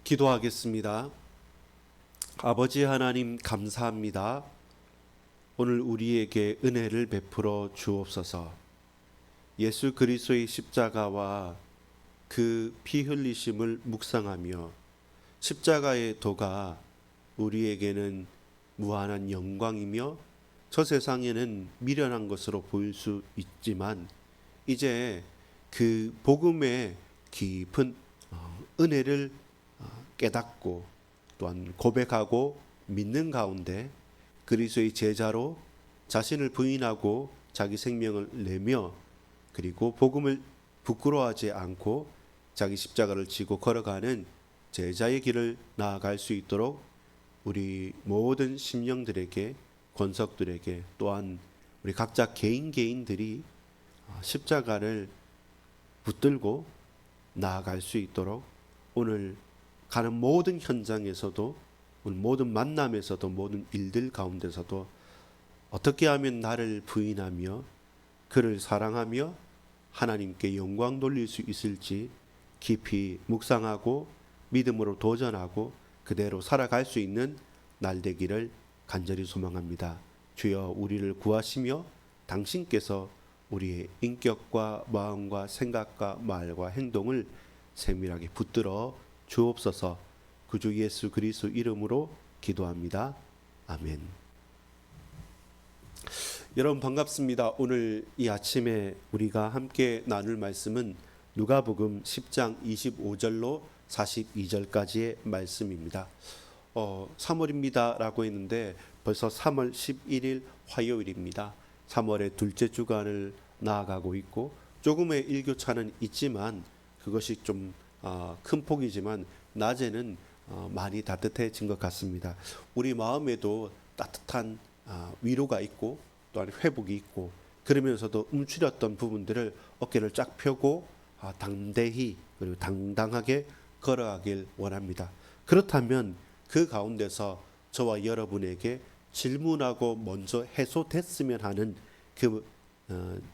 기도하겠습니다. 아버지 하나님 감사합니다. 오늘 우리에게 은혜를 베풀어 주옵소서. 예수 그리스도의 십자가와 그 피 흘리심을 묵상하며 십자가의 도가 우리에게는 무한한 영광이며 저 세상에는 미련한 것으로 보일 수 있지만 이제 그 복음의 깊은 은혜를 깨닫고 또한 고백하고 믿는 가운데 그리스도의 제자로 자신을 부인하고 자기 생명을 내며 그리고 복음을 부끄러워하지 않고 자기 십자가를 지고 걸어가는 제자의 길을 나아갈 수 있도록 우리 모든 심령들에게 권석들에게 또한 우리 각자 개인들이 십자가를 붙들고 나아갈 수 있도록 오늘 가는 모든 현장에서도 오늘 모든 만남에서도 모든 일들 가운데서도 어떻게 하면 나를 부인하며 그를 사랑하며 하나님께 영광 돌릴 수 있을지 깊이 묵상하고 믿음으로 도전하고 그대로 살아갈 수 있는 날 되기를 간절히 소망합니다. 주여 우리를 구하시며 당신께서 우리의 인격과 마음과 생각과 말과 행동을 세밀하게 붙들어 주옵소서. 구주 예수 그리스도 이름으로 기도합니다. 아멘. 여러분 반갑습니다. 오늘 이 아침에 우리가 함께 나눌 말씀은 누가복음 10장 25절로 42절까지의 말씀입니다. 3월입니다 라고 했는데 벌써 3월 11일 화요일입니다. 3월의 둘째 주간을 나아가고 있고 조금의 일교차는 있지만 그것이 좀 큰 폭이지만 낮에는 많이 따뜻해진 것 같습니다. 우리 마음에도 따뜻한 위로가 있고 또한 회복이 있고 그러면서도 움츠렸던 부분들을 어깨를 쫙 펴고 담대히 그리고 당당하게 걸어가길 원합니다. 그렇다면 그 가운데서 저와 여러분에게 질문하고 먼저 해소됐으면 하는 그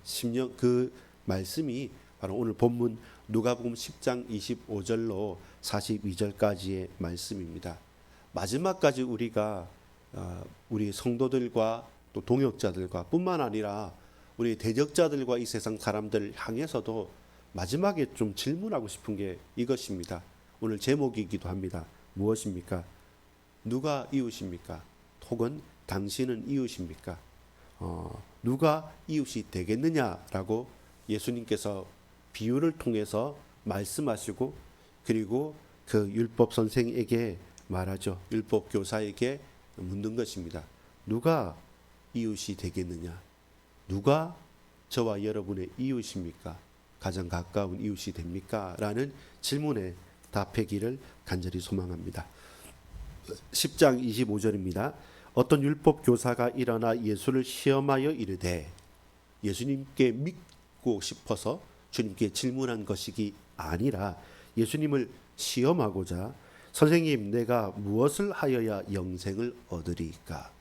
심령 그 말씀이 바로 오늘 본문 누가복음 10장 25절로 42절까지의 말씀입니다. 마지막까지 우리가 우리 성도들과 또 동역자들과 뿐만 아니라 우리 대적자들과 이 세상 사람들을 향해서도 마지막에 좀 질문하고 싶은 게 이것입니다. 오늘 제목이기도 합니다. 무엇입니까? 누가 이웃입니까? 혹은 당신은 이웃입니까? 누가 이웃이 되겠느냐라고 예수님께서 비유를 통해서 말씀하시고 그리고 그 율법 선생에게 말하죠. 율법 교사에게 묻는 것입니다. 누가 이웃이 되겠느냐? 누가 저와 여러분의 이웃입니까? 가장 가까운 이웃이 됩니까? 라는 질문에 답하기를 간절히 소망합니다. 10장 25절입니다. 어떤 율법 교사가 일어나 예수를 시험하여 이르되 예수님께 믿고 싶어서 주님께 질문한 것이 아니라 예수님을 시험하고자 선생님 내가 무엇을 하여야 영생을 얻으리까?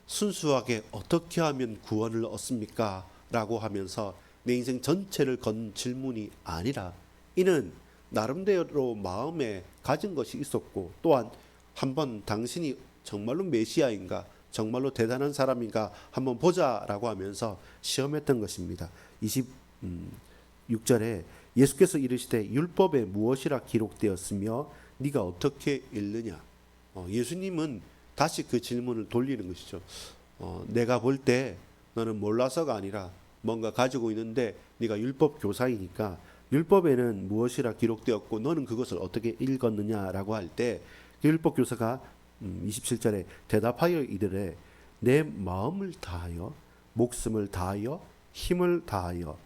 순수하게 어떻게 하면 구원을 얻습니까? 라고 하면서 내 인생 전체를 건 질문이 아니라 이는 나름대로 마음에 가진 것이 있었고 또한 한번 당신이 정말로 메시아인가 정말로 대단한 사람인가 한번 보자라고 하면서 시험했던 것입니다. 26절에 예수께서 이르시되 율법에 무엇이라 기록되었으며 네가 어떻게 읽느냐. 예수님은 다시 그 질문을 돌리는 것이죠. 내가 볼 때 너는 몰라서가 아니라 뭔가 가지고 있는데 네가 율법 교사이니까 율법에는 무엇이라 기록되었고 너는 그것을 어떻게 읽었느냐라고 할 때 그 율법 교사가 27절에 대답하여 이르되 내 마음을 다하여 목숨을 다하여 힘을 다하여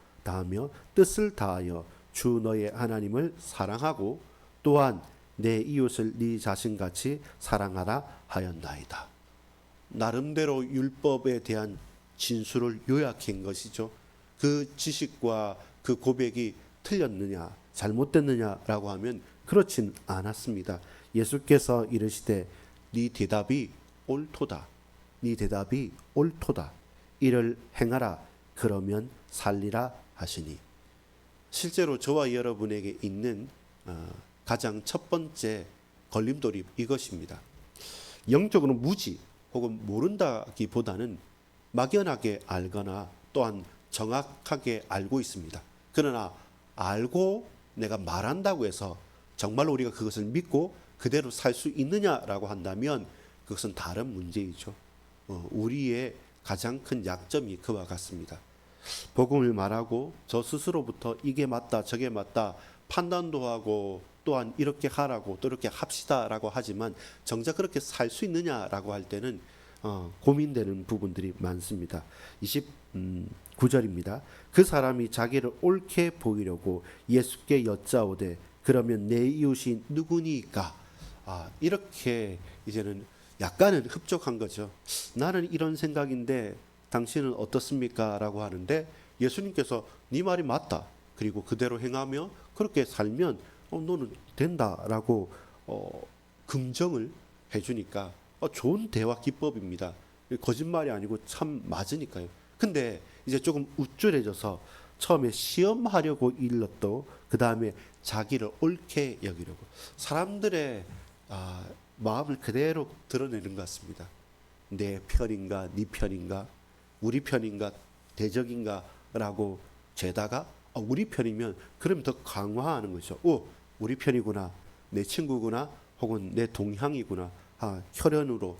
뜻을 다하여 주 너의 하나님을 사랑하고 또한 내 이웃을 네 자신같이 사랑하라 하였나이다. 나름대로 율법에 대한 진술을 요약한 것이죠. 그 지식과 그 고백이 틀렸느냐 잘못됐느냐라고 하면 그렇진 않았습니다. 예수께서 이르시되 네 대답이 옳도다. 네 대답이 옳도다. 이를 행하라. 그러면 살리라 하시니. 실제로 저와 여러분에게 있는 가장 첫 번째 걸림돌이 이것입니다. 영적으로 무지 혹은 모른다기보다는 막연하게 알거나 또한 정확하게 알고 있습니다. 그러나 알고 내가 말한다고 해서 정말로 우리가 그것을 믿고 그대로 살 수 있느냐라고 한다면 그것은 다른 문제이죠. 우리의 가장 큰 약점이 그와 같습니다. 복음을 말하고 저 스스로부터 이게 맞다 저게 맞다 판단도 하고 또한 이렇게 하라고 또 이렇게 합시다라고 하지만 정작 그렇게 살 수 있느냐라고 할 때는 고민되는 부분들이 많습니다. 29절입니다. 그 사람이 자기를 옳게 보이려고 예수께 여짜오되 그러면 내 이웃이 누구니까? 이렇게 이제는 약간은 흡족한 거죠. 나는 이런 생각인데 당신은 어떻습니까? 라고 하는데 예수님께서 네 말이 맞다. 그리고 그대로 행하며 그렇게 살면 너는 된다라고 긍정을 해주니까 좋은 대화 기법입니다. 거짓말이 아니고 참 맞으니까요. 근데 이제 조금 우쭐해져서 처음에 시험하려고 일렀고 그 다음에 자기를 옳게 여기려고 사람들의 마음을 그대로 드러내는 것 같습니다. 내 편인가 네 편인가 우리 편인가 대적인가 라고 재다가 우리 편이면 그럼 더 강화하는 거죠. 우리 편이구나 내 친구구나 혹은 내 동향이구나 혈연으로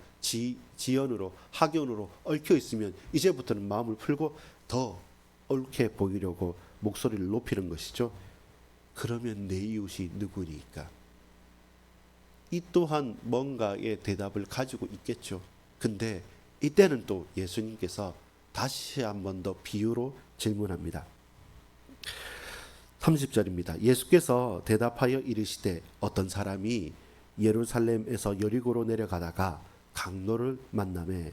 지연으로 학연으로 얽혀 있으면 이제부터는 마음을 풀고 더 옳게 보이려고 목소리를 높이는 것이죠. 그러면 내 이웃이 누구니까? 이 또한 뭔가의 대답을 가지고 있겠죠. 근데 이때는 또 예수님께서 다시 한 번 더 비유로 질문합니다. 30절입니다. 예수께서 대답하여 이르시되 어떤 사람이 예루살렘에서 여리고로 내려가다가 강도를 만나매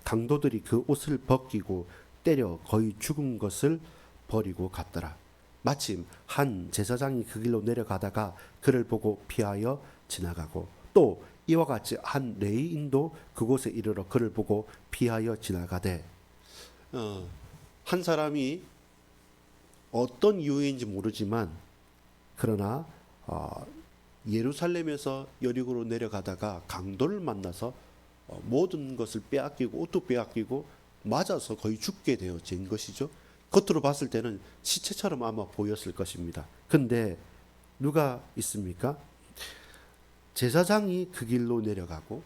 강도들이 그 옷을 벗기고 때려 거의 죽은 것을 버리고 갔더라. 마침 한 제사장이 그 길로 내려가다가 그를 보고 피하여 지나가고 또 이와 같이 한 레위인도 그곳에 이르러 그를 보고 피하여 지나가되 한 사람이 어떤 이유인지 모르지만 그러나 예루살렘에서 여리고로 내려가다가 강도를 만나서 모든 것을 빼앗기고 옷도 빼앗기고 맞아서 거의 죽게 되어진 것이죠. 겉으로 봤을 때는 시체처럼 아마 보였을 것입니다. 근데 누가 있습니까? 제사장이 그 길로 내려가고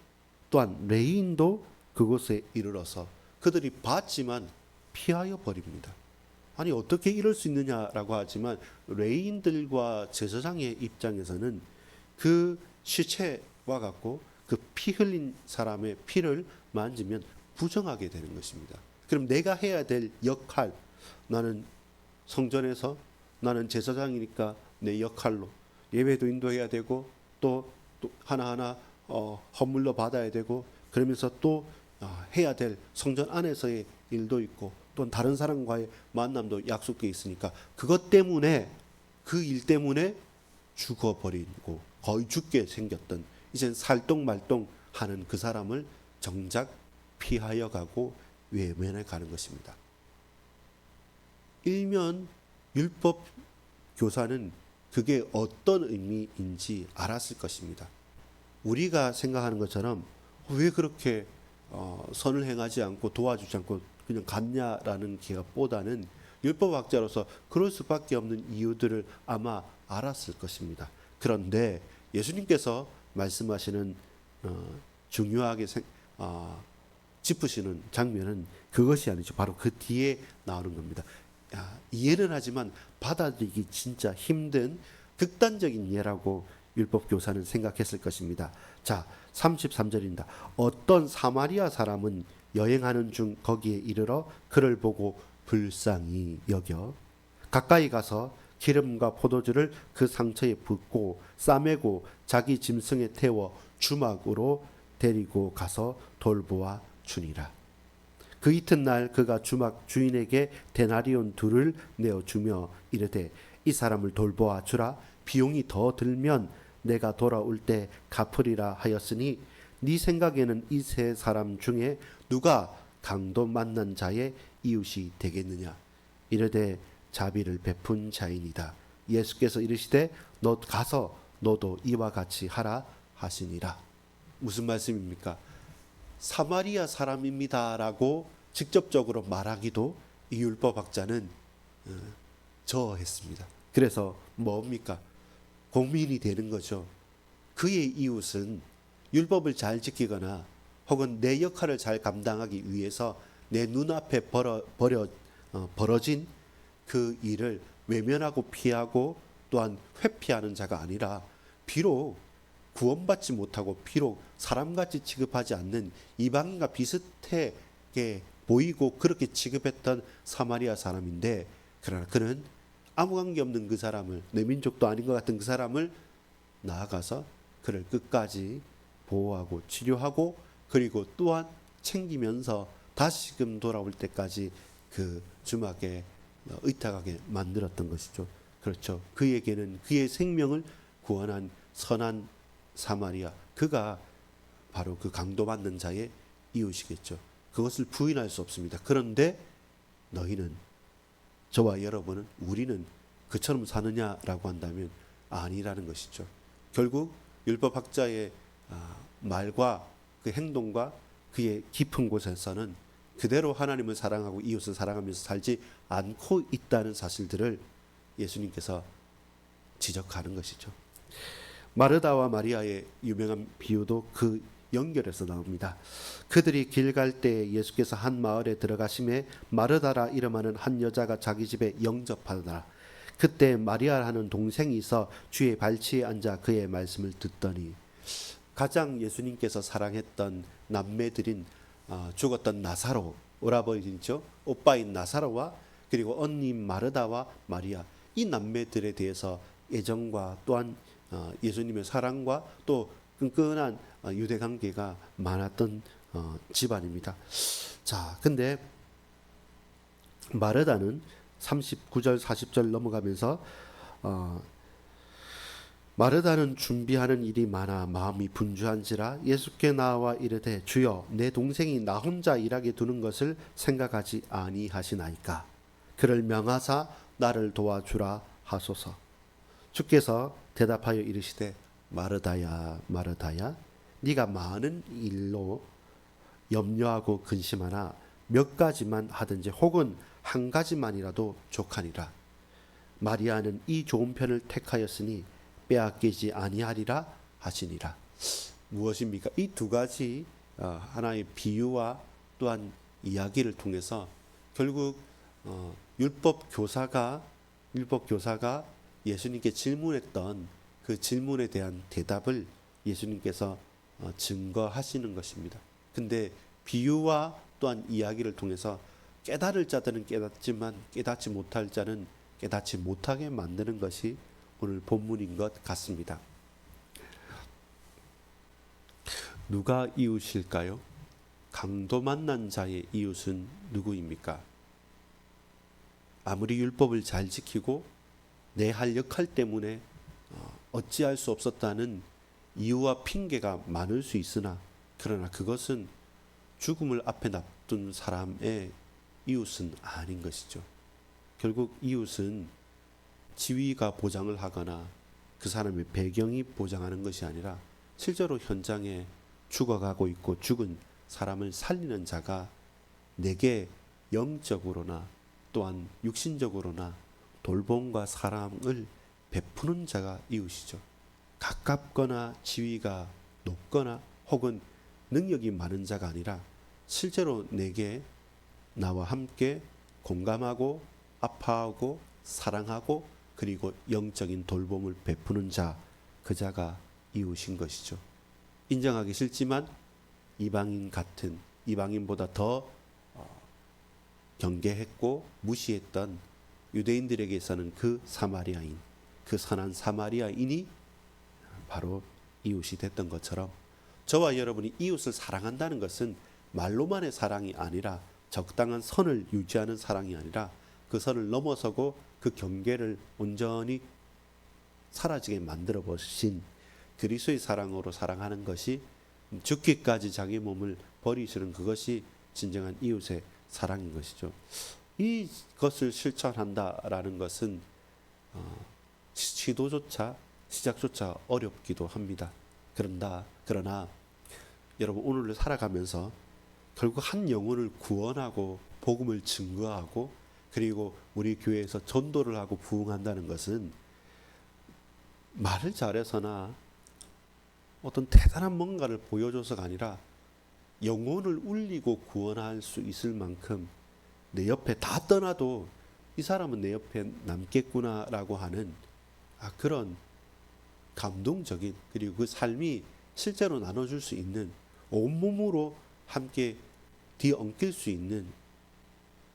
또한 레위인도 그곳에 이르러서 그들이 봤지만 피하여 버립니다. 아니 어떻게 이럴 수 있느냐라고 하지만 레위인들과 제사장의 입장에서는 그 시체와 같고 그 피 흘린 사람의 피를 만지면 부정하게 되는 것입니다. 그럼 내가 해야 될 역할, 나는 성전에서 나는 제사장이니까 내 역할로 예배도 인도해야 되고 또 하나하나 허물러 받아야 되고 그러면서 또 해야 될 성전 안에서의 일도 있고 또 다른 사람과의 만남도 약속돼 있으니까 그것 때문에 그 일 때문에 죽어버리고 거의 죽게 생겼던 이젠 살똥말똥하는 그 사람을 정작 피하여 가고 외면해 가는 것입니다. 일면 율법 교사는 그게 어떤 의미인지 알았을 것입니다. 우리가 생각하는 것처럼 왜 그렇게 선을 행하지 않고 도와주지 않고 그냥 갔냐라는 기억보다는 율법학자로서 그럴 수밖에 없는 이유들을 아마 알았을 것입니다. 그런데 예수님께서 말씀하시는 중요하게 짚으시는 장면은 그것이 아니죠. 바로 그 뒤에 나오는 겁니다. 이해는 하지만 받아들이기 진짜 힘든 극단적인 예라고 율법교사는 생각했을 것입니다. 자, 33절입니다. 어떤 사마리아 사람은 여행하는 중 거기에 이르러 그를 보고 불쌍히 여겨 가까이 가서 기름과 포도주를 그 상처에 붓고 싸매고 자기 짐승에 태워 주막으로 데리고 가서 돌보아 주니라. 그 이튿날 그가 주막 주인에게 데나리온 2를 내어주며 이르되 이 사람을 돌보아 주라. 비용이 더 들면 내가 돌아올 때 갚으리라 하였으니 네 생각에는 이 세 사람 중에 누가 강도 만난 자의 이웃이 되겠느냐. 이르되 자비를 베푼 자이니이다. 예수께서 이르시되 너 가서 너도 이와 같이 하라 하시니라. 무슨 말씀입니까? 사마리아 사람입니다라고 직접적으로 말하기도 이 율법학자는 저어했습니다. 그래서 뭡니까? 고민이 되는 거죠. 그의 이웃은 율법을 잘 지키거나 혹은 내 역할을 잘 감당하기 위해서 내 눈앞에 벌어진 그 일을 외면하고 피하고 또한 회피하는 자가 아니라, 비록 구원받지 못하고 비록 사람같이 취급하지 않는 이방인과 비슷하게 보이고 그렇게 취급했던 사마리아 사람인데, 그러나 그는 아무 관계 없는 그 사람을, 내 민족도 아닌 것 같은 그 사람을 나아가서 그를 끝까지 보호하고 치료하고 그리고 또한 챙기면서 다시금 돌아올 때까지 그 주막에 의탁하게 만들었던 것이죠. 그렇죠. 그에게는 그의 생명을 구원한 선한 사마리아, 그가 바로 그 강도받는 자의 이웃이겠죠. 그것을 부인할 수 없습니다. 그런데 너희는, 저와 여러분은, 우리는 그처럼 사느냐라고 한다면 아니라는 것이죠. 결국 율법학자의 말과 그 행동과 그의 깊은 곳에서는 그대로 하나님을 사랑하고 이웃을 사랑하면서 살지 않고 있다는 사실들을 예수님께서 지적하는 것이죠. 마르다와 마리아의 유명한 비유도 그 연결해서 나옵니다. 그들이 길 갈 때 예수께서 한 마을에 들어가심에 마르다라 이름하는 한 여자가 자기 집에 영접하더라. 그때 마리아라는 동생이 있어 주의 발치에 앉아 그의 말씀을 듣더니, 가장 예수님께서 사랑했던 남매들인 죽었던 나사로, 오라버니죠, 오빠인 나사로와 그리고 언니인 마르다와 마리아, 이 남매들에 대해서 애정과 또한 예수님의 사랑과 또 끈끈한 유대 관계가 많았던 집안입니다. 자, 근데 마르다는 39절 40절 넘어가면서 마르다는 준비하는 일이 많아 마음이 분주한지라 예수께 나와 이르되 주여 내 동생이 나 혼자 일하게 두는 것을 생각하지 아니하시나이까. 그를 명하사 나를 도와주라 하소서. 주께서 대답하여 이르시되 마르다야 마르다야, 네가 많은 일로 염려하고 근심하나 몇 가지만 하든지 혹은 한 가지만이라도 족하니라. 마리아는 이 좋은 편을 택하였으니 빼앗기지 아니하리라 하시니라. 무엇입니까? 이 두 가지 하나의 비유와 또한 이야기를 통해서 결국 율법 교사가 예수님께 질문했던 그 질문에 대한 대답을 예수님께서 증거하시는 것입니다. 근데 비유와 또한 이야기를 통해서 깨달을 자들은 깨닫지만 깨닫지 못할 자는 깨닫지 못하게 만드는 것이 오늘 본문인 것 같습니다. 누가 이웃일까요? 강도 만난 자의 이웃은 누구입니까? 아무리 율법을 잘 지키고 내 할 역할 때문에 어찌할 수 없었다는 이유와 핑계가 많을 수 있으나, 그러나 그것은 죽음을 앞에 놔둔 사람의 이웃은 아닌 것이죠. 결국 이웃은 지위가 보장을 하거나 그 사람의 배경이 보장하는 것이 아니라 실제로 현장에 죽어가고 있고 죽은 사람을 살리는 자가 내게 영적으로나 또한 육신적으로나 돌봄과 사랑을 베푸는 자가 이웃이죠. 가깝거나 지위가 높거나 혹은 능력이 많은 자가 아니라 실제로 내게 나와 함께 공감하고 아파하고 사랑하고 그리고 영적인 돌봄을 베푸는 자, 그 자가 이웃인 것이죠. 인정하기 싫지만 이방인보다 더 경계했고 무시했던 유대인들에게서는 그 사마리아인, 그 선한 사마리아인이 바로 이웃이 됐던 것처럼, 저와 여러분이 이웃을 사랑한다는 것은 말로만의 사랑이 아니라 적당한 선을 유지하는 사랑이 아니라 그 선을 넘어서고 그 경계를 온전히 사라지게 만들어 보신 그리스도의 사랑으로 사랑하는 것이, 죽기까지 자기 몸을 버리시는 그것이 진정한 이웃의 사랑인 것이죠. 이것을 실천한다라는 것은 시도조차 시작조차 어렵기도 합니다. 그러나 여러분 오늘을 살아가면서 결국 한 영혼을 구원하고 복음을 증거하고 그리고 우리 교회에서 전도를 하고 부흥한다는 것은 말을 잘해서나 어떤 대단한 뭔가를 보여줘서가 아니라 영혼을 울리고 구원할 수 있을 만큼 내 옆에 다 떠나도 이 사람은 내 옆에 남겠구나라고 하는 그런 감동적인 그리고 그 삶이 실제로 나눠줄 수 있는 온몸으로 함께 뒤엉킬 수 있는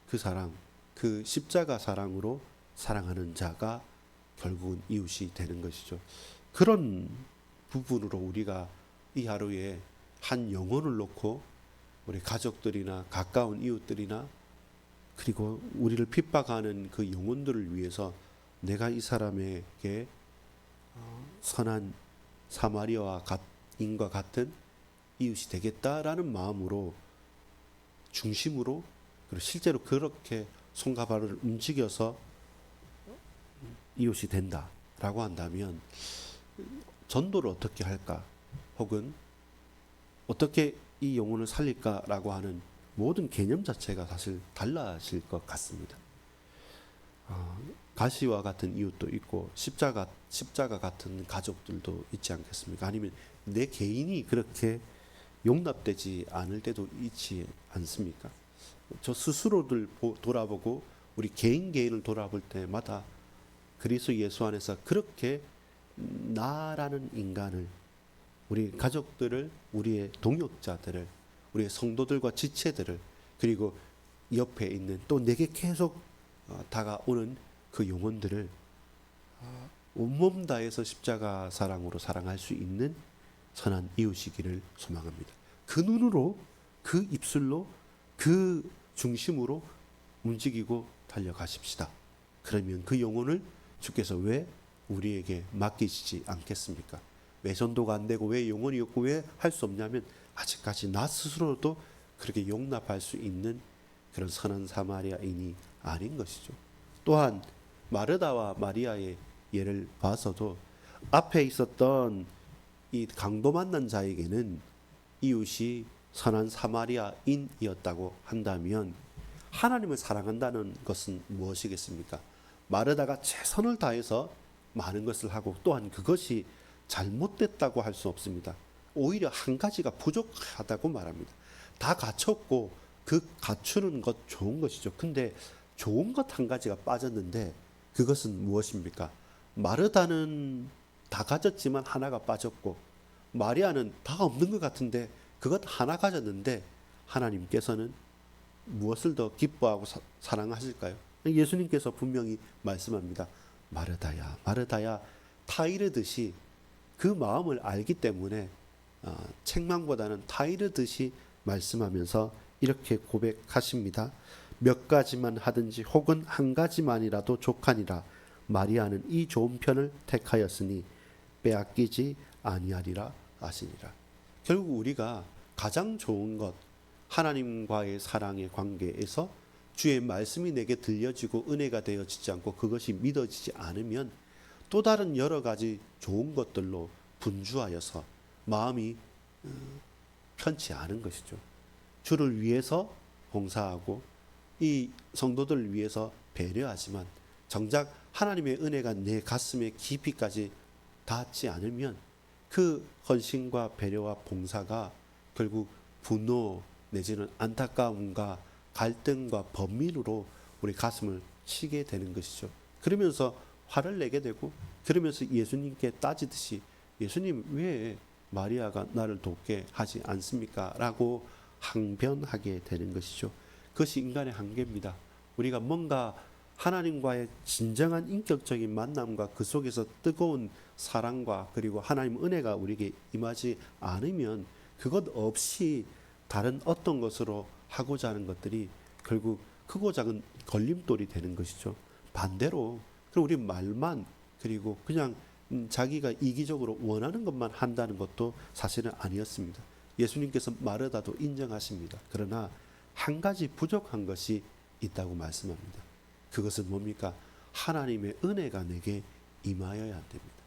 그 사랑, 그 십자가 사랑으로 사랑하는 자가 결국은 이웃이 되는 것이죠. 그런 부분으로 우리가 이 하루에 한 영혼을 놓고 우리 가족들이나 가까운 이웃들이나 그리고 우리를 핍박하는 그 영혼들을 위해서 내가 이 사람에게 선한 사마리아인과 같은 이웃이 되겠다라는 마음으로 중심으로 그리고 실제로 그렇게 손과 발을 움직여서 이웃이 된다라고 한다면 전도를 어떻게 할까 혹은 어떻게 이 영혼을 살릴까라고 하는 모든 개념 자체가 사실 달라질 것 같습니다. 가시와 같은 이웃도 있고 십자가 같은 가족들도 있지 않겠습니까? 아니면 내 개인이 그렇게 용납되지 않을 때도 있지 않습니까? 저 스스로를 돌아보고 우리 개인을 돌아볼 때마다 그리스도 예수 안에서 그렇게 나라는 인간을 우리 가족들을 우리의 동역자들을 우리의 성도들과 지체들을 그리고 옆에 있는 또 내게 계속 다가오는 그 영혼들을 온몸 다해서 십자가 사랑으로 사랑할 수 있는 선한 이웃이기를 소망합니다. 그 눈으로 그 입술로 그 중심으로 움직이고 달려가십시다. 그러면 그 영혼을 주께서 왜 우리에게 맡기시지 않겠습니까? 왜 전도가 안 되고 왜 영혼이 없고 왜 할 수 없냐면 아직까지 나 스스로도 그렇게 용납할 수 있는 그런 선한 사마리아인이 아닌 것이죠. 또한 마르다와 마리아의 예를 봐서도 앞에 있었던 이 강도 만난 자에게는 이웃이 선한 사마리아인이었다고 한다면 하나님을 사랑한다는 것은 무엇이겠습니까? 마르다가 최선을 다해서 많은 것을 하고 또한 그것이 잘못됐다고 할 수 없습니다. 오히려 한 가지가 부족하다고 말합니다. 다 갖췄고 그 갖추는 것 좋은 것이죠. 근데 좋은 것 한 가지가 빠졌는데 그것은 무엇입니까? 마르다는 다 가졌지만 하나가 빠졌고 마리아는 다 없는 것 같은데 그것 하나 가졌는데 하나님께서는 무엇을 더 기뻐하고 사랑하실까요? 예수님께서 분명히 말씀합니다. 마르다야 마르다야 타 이르듯이 그 마음을 알기 때문에 책망보다는 타 이르듯이 말씀하면서 이렇게 고백하십니다. 몇 가지만 하든지 혹은 한 가지만이라도 족하니라. 마리아는 이 좋은 편을 택하였으니 빼앗기지 아니하리라 하시니라. 결국 우리가 가장 좋은 것 하나님과의 사랑의 관계에서 주의 말씀이 내게 들려지고 은혜가 되어지지 않고 그것이 믿어지지 않으면 또 다른 여러 가지 좋은 것들로 분주하여서 마음이 편치 않은 것이죠. 주를 위해서 봉사하고 이 성도들을 위해서 배려하지만 정작 하나님의 은혜가 내 가슴에 깊이까지 닿지 않으면 그 헌신과 배려와 봉사가 결국 분노 내지는 안타까움과 갈등과 번민으로 우리 가슴을 치게 되는 것이죠. 그러면서 화를 내게 되고 그러면서 예수님께 따지듯이 예수님 왜 마리아가 나를 돕게 하지 않습니까? 라고 항변하게 되는 것이죠. 그것이 인간의 한계입니다. 우리가 뭔가 하나님과의 진정한 인격적인 만남과 그 속에서 뜨거운 사랑과 그리고 하나님 은혜가 우리에게 임하지 않으면 그것 없이 다른 어떤 것으로 하고자 하는 것들이 결국 크고 작은 걸림돌이 되는 것이죠. 반대로 그럼 우리 말만 그리고 그냥 자기가 이기적으로 원하는 것만 한다는 것도 사실은 아니었습니다. 예수님께서 마르다도 인정하십니다. 그러나 한 가지 부족한 것이 있다고 말씀합니다. 그것은 뭡니까? 하나님의 은혜가 내게 임하여야 됩니다.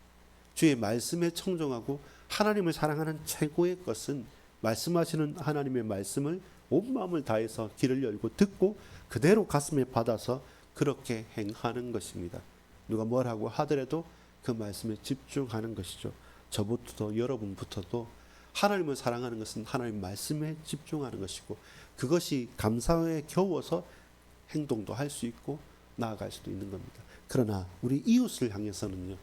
주의 말씀에 청종하고 하나님을 사랑하는 최고의 것은 말씀하시는 하나님의 말씀을 온 마음을 다해서 귀를 열고 듣고 그대로 가슴에 받아서 그렇게 행하는 것입니다. 누가 뭐라고 하더라도 그 말씀에 집중하는 것이죠. 저부터도 여러분부터도 하나님을 사랑하는 것은 하나님 말씀에 집중하는 것이고 그것이 감사에 겨워서 행동도 할 수 있고 나아갈 수도 있는 겁니다. 그러나 우리 이웃을 향해서는요.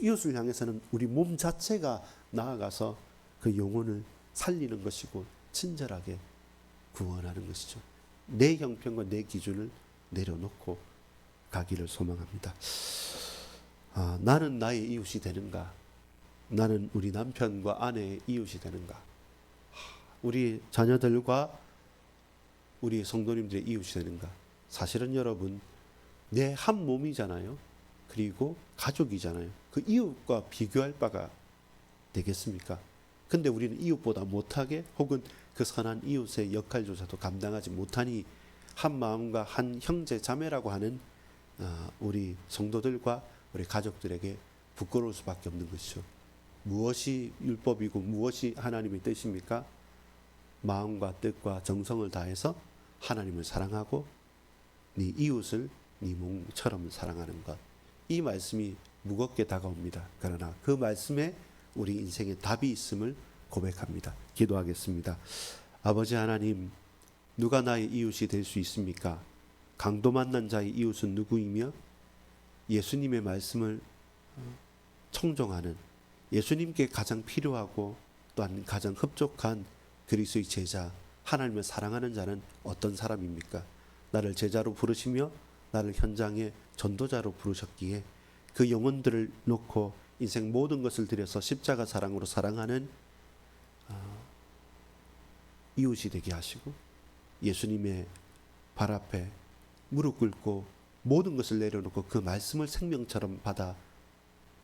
이웃을 향해서는 우리 몸 자체가 나아가서 그 영혼을 살리는 것이고 친절하게 구원하는 것이죠. 내 형편과 내 기준을 내려놓고 가기를 소망합니다. 나는 나의 이웃이 되는가? 나는 우리 남편과 아내의 이웃이 되는가? 우리 자녀들과 우리 성도님들의 이웃이 되는가? 사실은 여러분 내 한 몸이잖아요. 그리고 가족이잖아요. 그 이웃과 비교할 바가 되겠습니까? 근데 우리는 이웃보다 못하게 혹은 그 선한 이웃의 역할조차도 감당하지 못하니 한 마음과 한 형제 자매라고 하는 우리 성도들과 우리 가족들에게 부끄러울 수밖에 없는 것이죠. 무엇이 율법이고 무엇이 하나님의 뜻입니까? 마음과 뜻과 정성을 다해서 하나님을 사랑하고 네 이웃을 네 몸처럼 사랑하는 것. 이 말씀이 무겁게 다가옵니다. 그러나 그 말씀에 우리 인생에 답이 있음을 고백합니다. 기도하겠습니다. 아버지 하나님, 누가 나의 이웃이 될 수 있습니까? 강도 만난 자의 이웃은 누구이며 예수님의 말씀을 청종하는 예수님께 가장 필요하고 또한 가장 흡족한 그리스도의 제자, 하나님을 사랑하는 자는 어떤 사람입니까? 나를 제자로 부르시며 나를 현장의 전도자로 부르셨기에 그 영혼들을 놓고 인생 모든 것을 들여서 십자가 사랑으로 사랑하는 이웃이 되게 하시고 예수님의 발 앞에 무릎 꿇고 모든 것을 내려놓고 그 말씀을 생명처럼 받아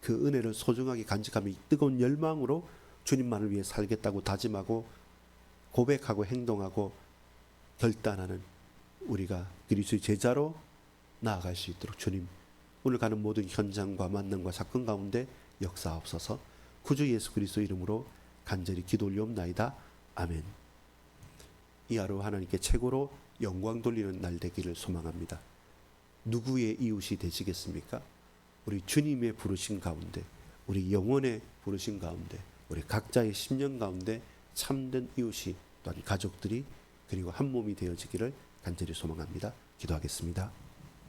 그 은혜를 소중하게 간직하며 뜨거운 열망으로 주님만을 위해 살겠다고 다짐하고 고백하고 행동하고 결단하는 우리가 그리스도의 제자로 나아갈 수 있도록 주님 오늘 가는 모든 현장과 만남과 사건 가운데 역사하옵소서. 구주 예수 그리스도 이름으로 간절히 기도 올리옵나이다. 아멘. 이 하루 하나님께 최고로 영광 돌리는 날 되기를 소망합니다. 누구의 이웃이 되시겠습니까? 우리 주님의 부르신 가운데, 우리 영혼의 부르신 가운데, 우리 각자의 심령 가운데 참된 이웃이 또한 가족들이 그리고 한 몸이 되어지기를 간절히 소망합니다. 기도하겠습니다.